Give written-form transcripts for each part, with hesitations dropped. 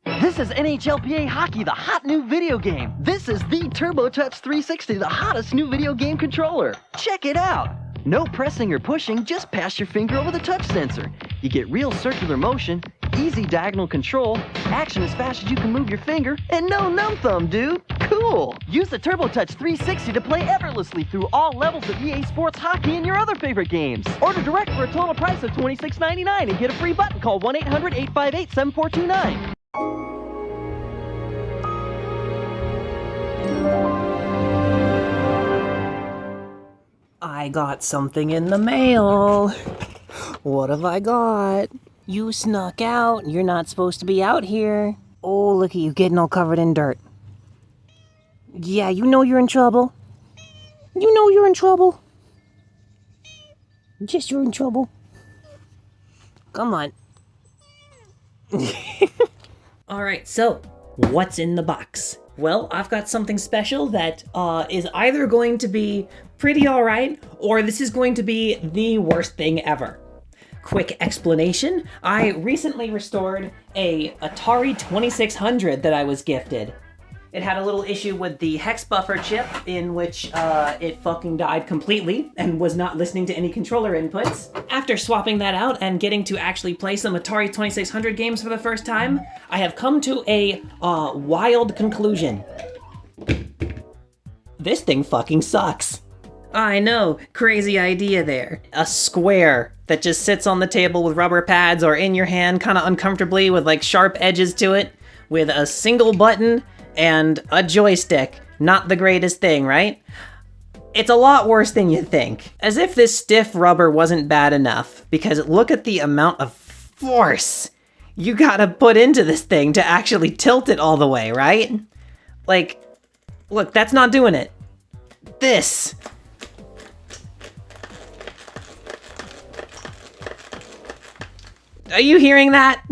This is NHLPA Hockey, the hot new video game. This is the TurboTouch 360, the hottest new video game controller. Check it out. No pressing or pushing, just pass your finger over the touch sensor. You get real circular motion, easy diagonal control, action as fast as you can move your finger, and no numb thumb, dude. Cool. Use the TurboTouch 360 to play effortlessly through all levels of EA Sports Hockey and your other favorite games. Order direct for a total price of $26.99 and get a free button. Call 1-800-858-7429. I got something in the mail. What have I got? You snuck out. You're not supposed to be out here. Oh, look at you getting all covered in dirt. Yeah, you know you're in trouble. You know you're in trouble. Yes, you're in trouble. Come on. Alright, so, what's in the box? Well, I've got something special that is either going to be pretty alright, or this is going to be the worst thing ever. Quick explanation, I recently restored a Atari 2600 that I was gifted. It had a little issue with the hex buffer chip in which it fucking died completely and was not listening to any controller inputs. After swapping that out and getting to actually play some Atari 2600 games for the first time, I have come to a wild conclusion. This thing fucking sucks. I know, crazy idea there. A square that just sits on the table with rubber pads or in your hand kind of uncomfortably with like sharp edges to it, with a single button and a joystick. Not the greatest thing, right? It's a lot worse than you think. As if this stiff rubber wasn't bad enough, because look at the amount of force you gotta put into this thing to actually tilt it all the way, right? Like, look, that's not doing it. This. Are you hearing that?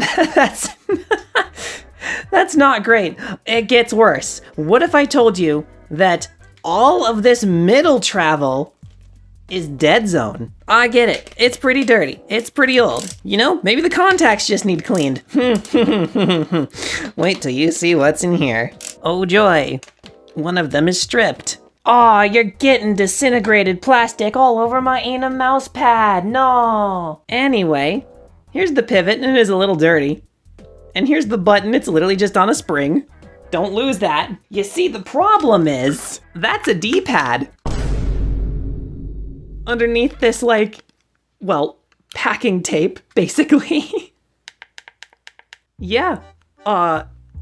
That's not great. It gets worse. What if I told you that all of this middle travel is dead zone? I get it. It's pretty dirty. It's pretty old. You know, maybe the contacts just need cleaned. Wait till you see what's in here. Oh joy. One of them is stripped. Aw, you're getting disintegrated plastic all over my Aina mouse pad. No. Anyway, here's the pivot, and it is a little dirty. And here's the button, it's literally just on a spring. Don't lose that. You see, the problem is, that's a D-pad. Underneath this, like, well, packing tape, basically. Yeah,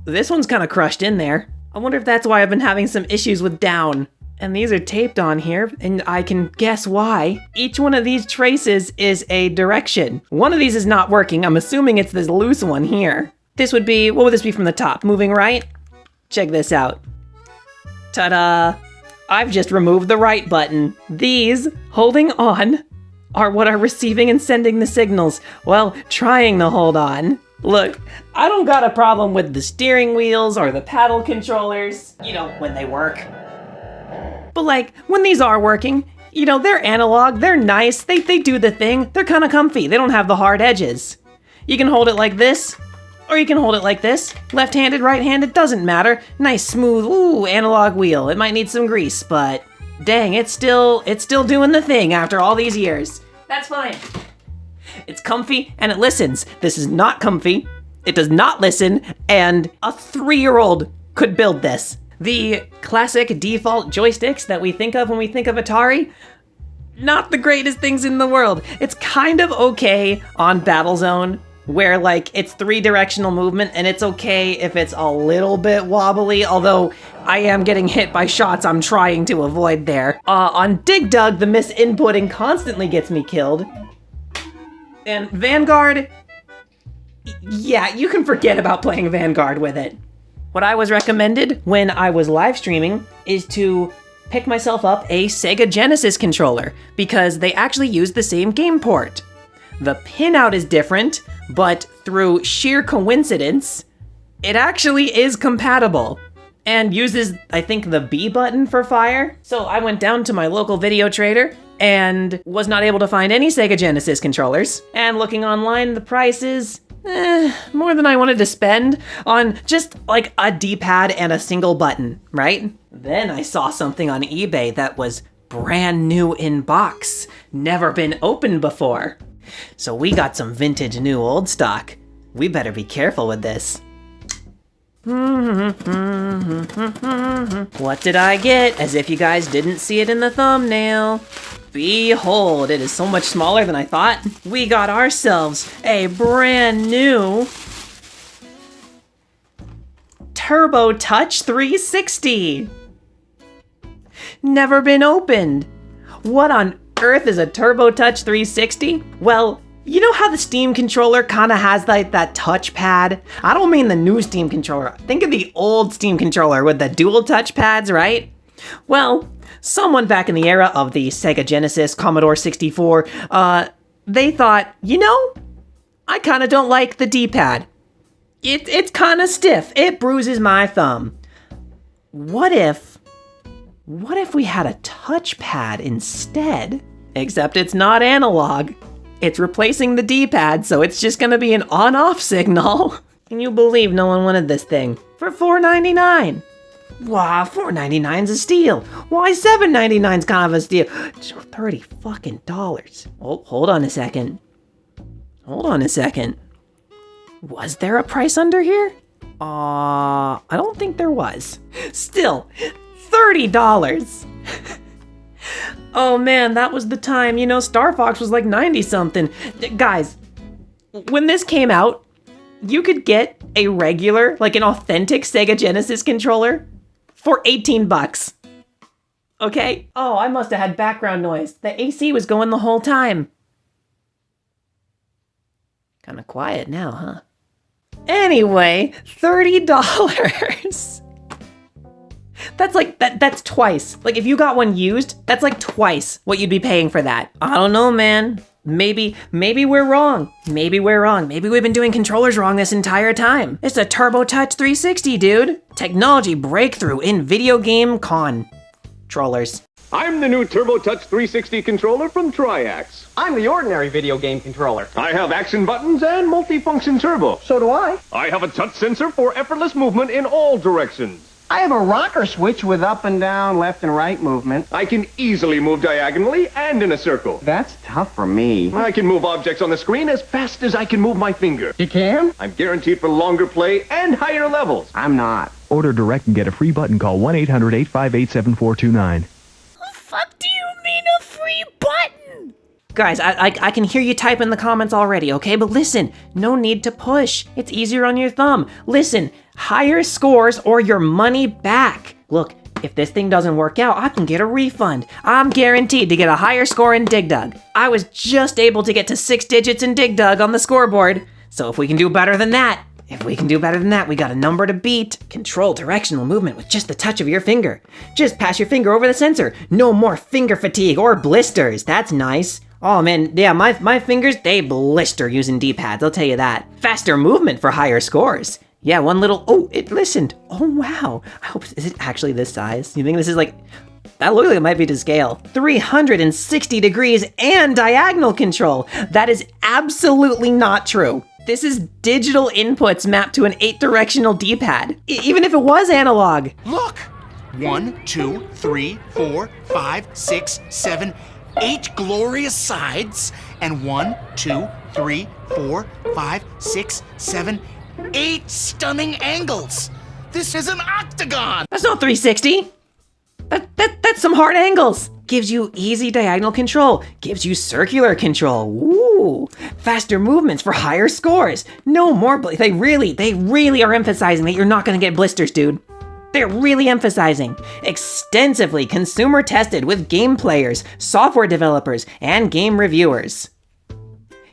this one's kind of crushed in there. I wonder if that's why I've been having some issues with down. And these are taped on here, and I can guess why. Each one of these traces is a direction. One of these is not working. I'm assuming it's this loose one here. This would be, what would this be from the top? Moving right? Check this out. Ta-da! I've just removed the right button. These, holding on, are what are receiving and sending the signals. Well, trying to hold on. Look, I don't got a problem with the steering wheels or the paddle controllers, you know, when they work. But like, when these are working, you know, they're analog, they're nice, they do the thing, they're kind of comfy, they don't have the hard edges. You can hold it like this, or you can hold it like this. Left-handed, right-handed, doesn't matter. Nice, smooth, ooh, analog wheel. It might need some grease, but dang, it's still doing the thing after all these years. That's fine. It's comfy, and it listens. This is not comfy, it does not listen, and a 3-year-old could build this. The classic default joysticks that we think of when we think of Atari, not the greatest things in the world. It's kind of okay on Battlezone, where like it's 3-directional movement, and it's okay if it's a little bit wobbly, although I am getting hit by shots I'm trying to avoid there. On Dig Dug, the misinputting constantly gets me killed. And Vanguard, yeah, you can forget about playing Vanguard with it. What I was recommended when I was live streaming is to pick myself up a Sega Genesis controller, because they actually use the same game port. The pinout is different, but through sheer coincidence, it actually is compatible and uses, I think, the B button for fire. So I went down to my local video trader and was not able to find any Sega Genesis controllers. And looking online, the prices more than I wanted to spend on just like a D-pad and a single button, right? Then I saw something on eBay that was brand new in box, never been opened before. So we got some vintage new old stock. We better be careful with this. What did I get? As if you guys didn't see it in the thumbnail. Behold, it is so much smaller than I thought. We got ourselves a brand new Turbo Touch 360. Never been opened. What on earth is a Turbo Touch 360? Well, you know how the Steam controller kind of has like that touchpad? I don't mean the new Steam controller. Think of the old Steam controller with the dual touchpads, right? Well, someone back in the era of the Sega Genesis, Commodore 64, they thought, you know, I kind of don't like the D-pad. It's kind of stiff. It bruises my thumb. What if we had a touchpad instead? Except it's not analog. It's replacing the D-pad, so it's just gonna be an on-off signal. Can you believe no one wanted this thing? For $4.99. Wow, $4.99's a steal. Why $7.99's kind of a steal? $30 fucking dollars. Oh, hold on a second. Was there a price under here? I don't think there was. Still, $30. Oh man, that was the time, you know, Star Fox was like 90 something. Guys, when this came out, you could get a regular, like an authentic Sega Genesis controller for 18 bucks. Okay? Oh, I must have had background noise. The AC was going the whole time. Kind of quiet now, huh? Anyway, $30. That's like, that's twice. Like if you got one used, that's like twice what you'd be paying for that. I don't know, man. Maybe we're wrong. Maybe we've been doing controllers wrong this entire time. It's a Turbo Touch 360, dude. Technology breakthrough in video game controllers. I'm the new Turbo Touch 360 controller from TRIAX. I'm the ordinary video game controller. I have action buttons and multifunction turbo. So do I. I have a touch sensor for effortless movement in all directions. I have a rocker switch with up and down, left and right movement. I can easily move diagonally and in a circle. That's tough for me. I can move objects on the screen as fast as I can move my finger. You can? I'm guaranteed for longer play and higher levels. I'm not. Order direct and get a free button. Call 1-800-858-7429. Fuck do you mean a free button? Guys, I can hear you type in the comments already, okay? But listen, no need to push. It's easier on your thumb. Listen, higher scores or your money back. Look, if this thing doesn't work out, I can get a refund. I'm guaranteed to get a higher score in Dig Dug. I was just able to get to 6 digits in Dig Dug on the scoreboard. So if we can do better than that, we got a number to beat. Control directional movement with just the touch of your finger. Just pass your finger over the sensor. No more finger fatigue or blisters. That's nice. Oh man, yeah, my fingers, they blister using D-pads, I'll tell you that. Faster movement for higher scores. Yeah, one little, oh, it listened. Oh wow. I hope, is it actually this size? You think this is like, that looks like it might be to scale. 360 degrees and diagonal control. That is absolutely not true. This is digital inputs mapped to an 8-directional D-pad. Even if it was analog. Look! 1, 2, 3, 4, 5, 6, 7, 8 glorious sides, and 1, 2, 3, 4, 5, 6, 7, 8 stunning angles. This is an octagon. That's not 360. That's some hard angles. Gives you easy diagonal control. Gives you circular control. Woo! Faster movements for higher scores. No more. They really are emphasizing that you're not gonna get blisters, dude. They're really emphasizing. Extensively consumer tested with game players, software developers, and game reviewers.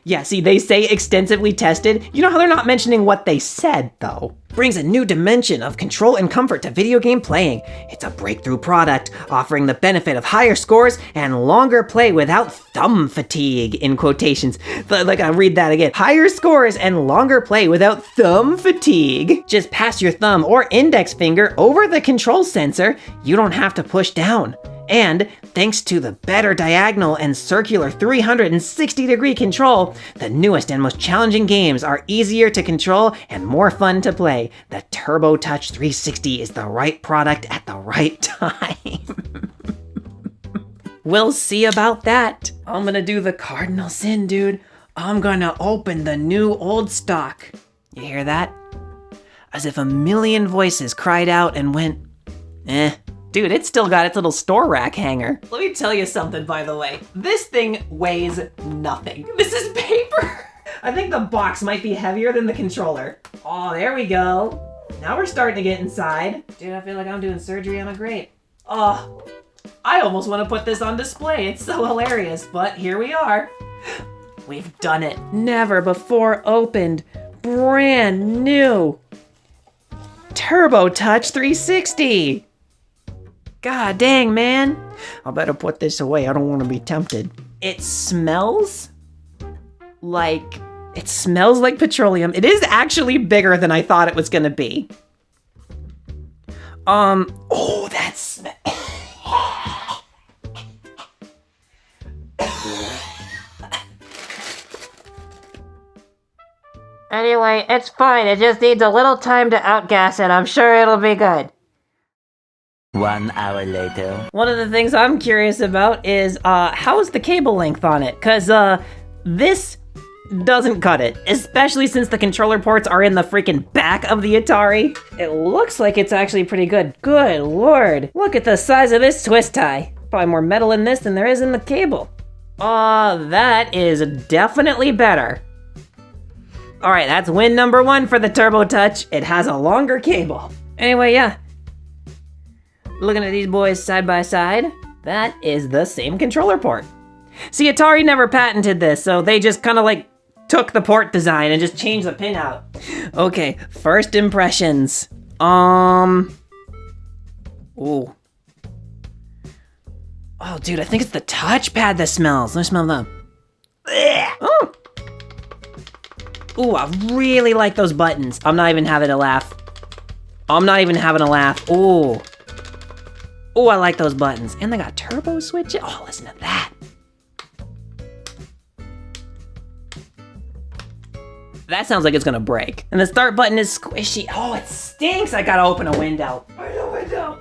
Yeah, see, they say extensively tested. You know how they're not mentioning what they said, though. Brings a new dimension of control and comfort to video game playing. It's a breakthrough product, offering the benefit of higher scores and longer play without thumb fatigue, in quotations. Like, I'll read that again. Higher scores and longer play without thumb fatigue. Just pass your thumb or index finger over the control sensor. You don't have to push down. And thanks to the better diagonal and circular 360-degree control, the newest and most challenging games are easier to control and more fun to play. The Turbo Touch 360 is the right product at the right time. We'll see about that. I'm gonna do the cardinal sin, dude. I'm gonna open the new old stock. You hear that? As if a million voices cried out and went, eh. Dude, it's still got its little store rack hanger. Let me tell you something, by the way. This thing weighs nothing. This is paper. I think the box might be heavier than the controller. Oh, there we go. Now we're starting to get inside. Dude, I feel like I'm doing surgery on a grape. Oh, I almost want to put this on display. It's so hilarious, but here we are. We've done it. Never before opened, brand new Turbo Touch 360. God dang, man. I better put this away. I don't want to be tempted. It smells like petroleum. It is actually bigger than I thought it was gonna be. Oh, that's Anyway, it's fine. It just needs a little time to outgas it. I'm sure it'll be good. 1 hour later. one of the things I'm curious about is how's the cable length on it? Cause this doesn't cut it, especially since the controller ports are in the freaking back of the Atari. It looks like it's actually pretty good. Good lord, look at the size of this twist tie. Probably more metal in this than there is in the cable. That is definitely better. All right, that's win number 1 for the Turbo Touch. It has a longer cable. Anyway, yeah. Looking at these boys side by side, that is the same controller port. See, Atari never patented this, so they just kind of like took the port design and just changed the pin out. Okay, first impressions. Ooh. Oh, dude, I think it's the touchpad that smells. Let me smell them. Oh. Ooh, I really like those buttons. I'm not even having a laugh. Ooh. Oh, I like those buttons. And they got turbo switches. Oh, listen to that. That sounds like it's gonna break. And the start button is squishy. Oh, it stinks. I gotta open a window. Open a window.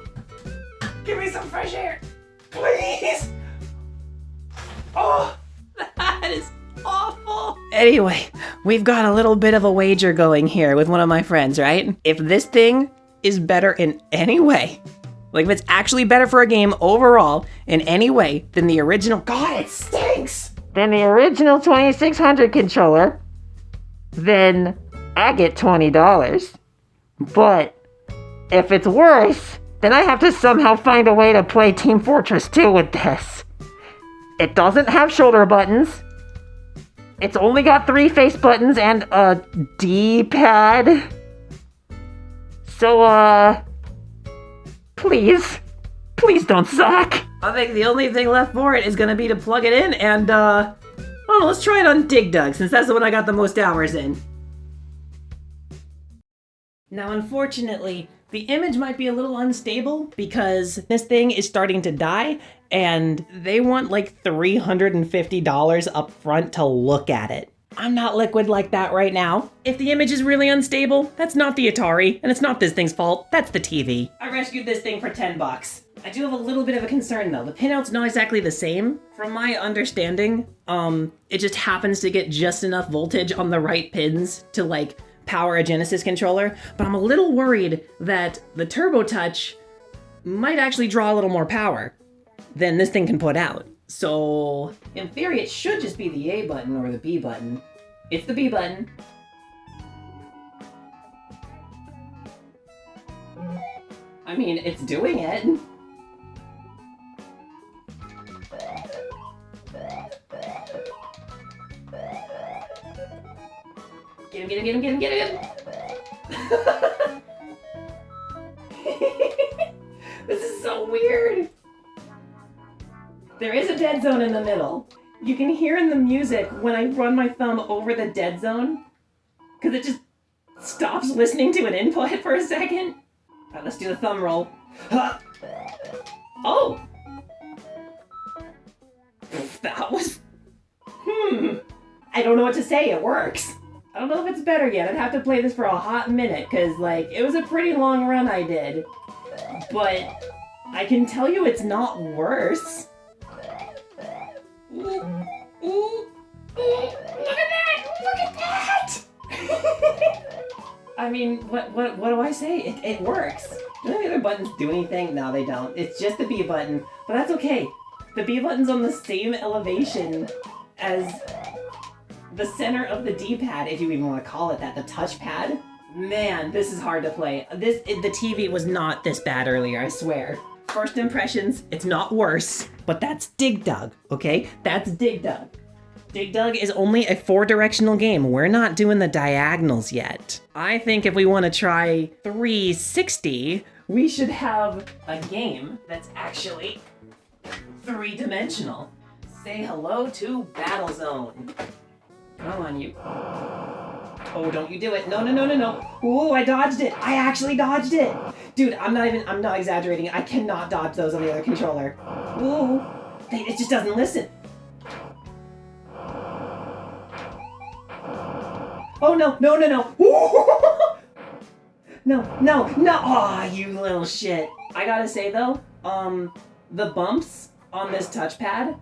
Give me some fresh air. Please. Oh, that is awful. Anyway, we've got a little bit of a wager going here with one of my friends, right? If this thing is better in any way, like if it's actually better for a game overall in any way than the original, God, it stinks! Then the original 2600 controller, then I get $20. But if it's worse, then I have to somehow find a way to play Team Fortress 2 with this. It doesn't have shoulder buttons. It's only got 3 face buttons and a D-pad. So, please don't suck. I think the only thing left for it is gonna be to plug it in and, let's try it on Dig Dug, since that's the one I got the most hours in. Now, unfortunately, the image might be a little unstable because this thing is starting to die and they want like $350 up front to look at it. I'm not liquid like that right now. If the image is really unstable, that's not the Atari, and it's not this thing's fault, that's the TV. I rescued this thing for 10 bucks. I do have a little bit of a concern though. The pinout's not exactly the same. From my understanding, it just happens to get just enough voltage on the right pins to like power a Genesis controller, but I'm a little worried that the Turbo Touch might actually draw a little more power than this thing can put out. So, in theory, it should just be the A button or the B button. It's the B button. I mean, it's doing it. Get him. This is so weird. There is a dead zone in the middle. You can hear in the music when I run my thumb over the dead zone, because it just stops listening to an input for a second. All right, let's do the thumb roll. Oh! That was... I don't know what to say, it works. I don't know if it's better yet. I'd have to play this for a hot minute, because, like, it was a pretty long run I did. But I can tell you it's not worse. Look at that! Look at that! I mean, what do I say? It works. Do any other buttons do anything? No, they don't. It's just the B button, but that's okay. The B button's on the same elevation as the center of the D-pad, if you even want to call it that, the touchpad. Man, this is hard to play. The TV was not this bad earlier, I swear. First impressions, it's not worse, but that's Dig Dug, okay? That's Dig Dug. Dig Dug is only a 4-directional game. We're not doing the diagonals yet. I think if we want to try 360, we should have a game that's actually 3-dimensional. Say hello to Battlezone. Come on, you. Oh, don't you do it. No, no, no, no, no. Ooh, I dodged it. I actually dodged it. Dude, I'm not exaggerating. I cannot dodge those on the other controller. Ooh, it just doesn't listen. Oh, no, no, no, no. Ooh. No, no, no. Aw, you little shit. I gotta say, though, the bumps on this touchpad,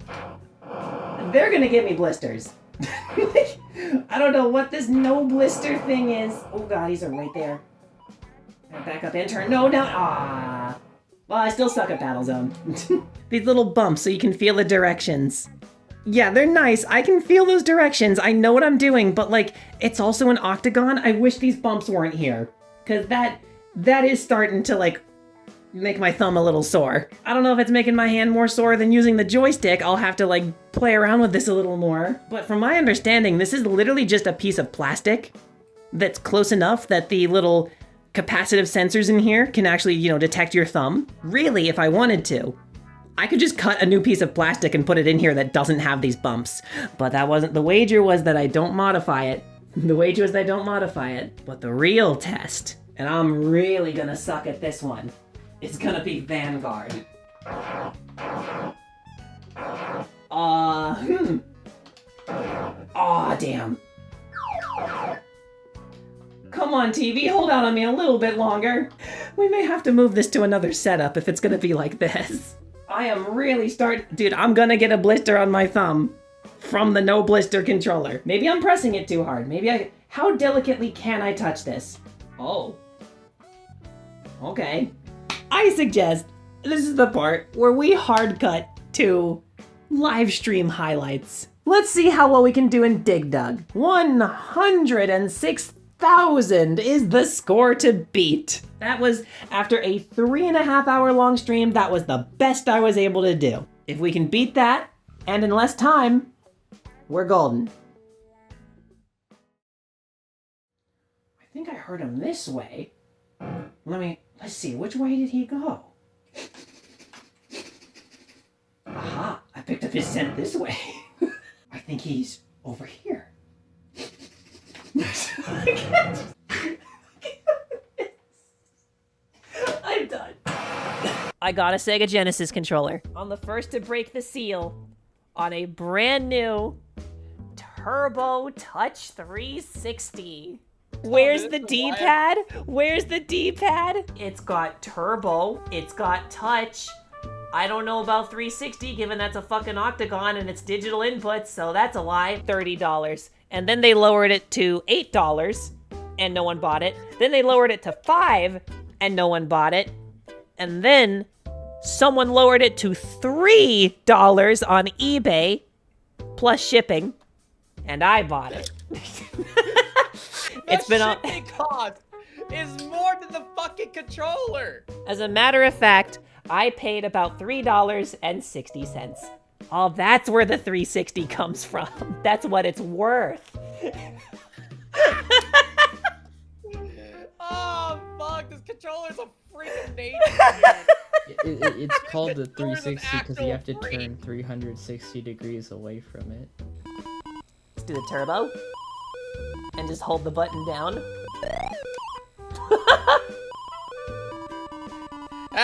they're gonna give me blisters. Like, I don't know what this no blister thing is. Oh god, he's right there. Back up and turn. No, no. Ah. Well, I still suck at Battlezone. These little bumps so you can feel the directions. Yeah, they're nice. I can feel those directions. I know what I'm doing, but like, it's also an octagon. I wish these bumps weren't here. Cause that is starting to like make my thumb a little sore. I don't know if it's making my hand more sore than using the joystick. I'll have to like play around with this a little more. But from my understanding, this is literally just a piece of plastic that's close enough that the little capacitive sensors in here can actually, detect your thumb. Really, if I wanted to, I could just cut a new piece of plastic and put it in here that doesn't have these bumps. But that wasn't, the wager was that I don't modify it. The wager was that I don't modify it. But the real test, and I'm really gonna suck at this one, it's gonna be Vanguard. Aw, damn. Come on, TV, hold out on me a little bit longer. We may have to move this to another setup if it's gonna be like this. I am really dude, I'm gonna get a blister on my thumb from the no blister controller. Maybe I'm pressing it too hard. How delicately can I touch this? Oh. Okay. I suggest this is the part where we hard cut to live stream highlights. Let's see how well we can do in Dig Dug. 106,000 is the score to beat. That was after a 3.5 hour long stream. That was the best I was able to do. If we can beat that and in less time, we're golden. I think I heard him this way. Let's see, which way did he go? Aha, I picked up his scent this way. I think he's over here. I'm done. I got a Sega Genesis controller. I'm the first to break the seal on a brand new Turbo Touch 360. Where's the D-pad? Where's the D-pad? It's got turbo, it's got touch. I don't know about 360 given that's a fucking octagon and it's digital inputs, so that's a lie. $30. And then they lowered it to $8 and no one bought it. Then they lowered it to $5 and no one bought it. And then someone lowered it to $3 on eBay plus shipping and I bought it. It's been shipping cost is more than the fucking controller. As a matter of fact, I paid about $3.60. Oh, that's where the 360 comes from. That's what it's worth. Oh, fuck, this controller's a freaking nature. It's called the 360 because you have to turn 360 degrees away from it. Let's do the turbo. And just hold the button down.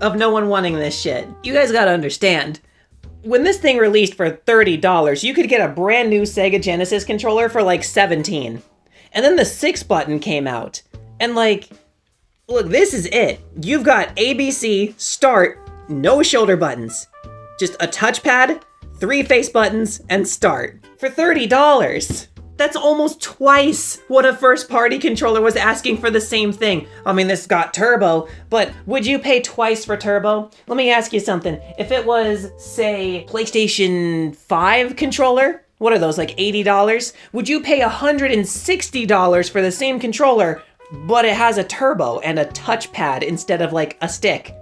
of no one wanting this shit. You guys gotta understand. When this thing released for $30, you could get a brand new Sega Genesis controller for like $17. And then the 6 button came out. And like, look, this is it. You've got ABC, start, no shoulder buttons. Just a touchpad, 3 face buttons, and start. For $30. That's almost twice what a first-party controller was asking for the same thing. I mean, this got turbo, but would you pay twice for turbo? Let me ask you something. If it was, say, PlayStation 5 controller, what are those, like $80? Would you pay $160 for the same controller, but it has a turbo and a touchpad instead of like a stick?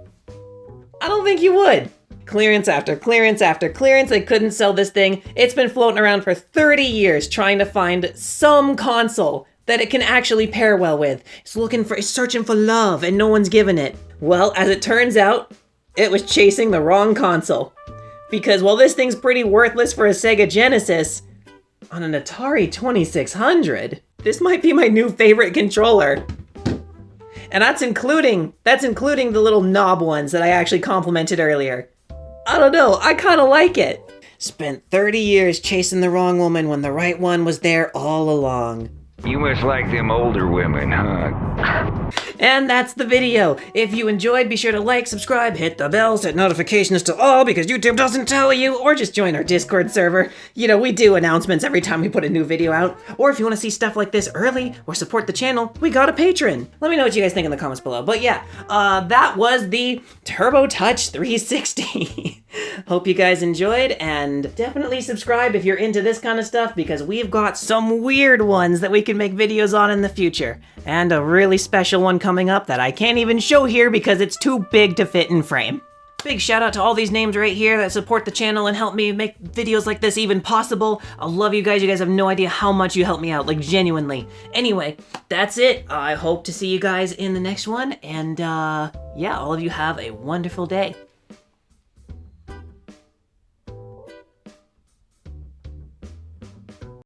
I don't think you would. Clearance after clearance after clearance, they couldn't sell this thing. It's been floating around for 30 years trying to find some console that it can actually pair well with. It's searching for love and no one's giving it. Well, as it turns out, it was chasing the wrong console. Because while this thing's pretty worthless for a Sega Genesis, on an Atari 2600, this might be my new favorite controller. And that's including the little knob ones that I actually complimented earlier. I don't know, I kinda like it. Spent 30 years chasing the wrong woman when the right one was there all along. You must like them older women, huh? And that's the video. If you enjoyed, be sure to like, subscribe, hit the bell, set notifications to all because YouTube doesn't tell you, or just join our Discord server. You know, we do announcements every time we put a new video out. Or if you want to see stuff like this early or support the channel, we got a Patreon. Let me know what you guys think in the comments below. But yeah, that was the Turbo Touch 360. Hope you guys enjoyed, and definitely subscribe if you're into this kind of stuff because we've got some weird ones that we can make videos on in the future. And a really special one coming up that I can't even show here because it's too big to fit in frame. Big shout out to all these names right here that support the channel and help me make videos like this even possible. I love you guys. You guys have no idea how much you help me out, like genuinely. Anyway, that's it. I hope to see you guys in the next one. And yeah, all of you have a wonderful day.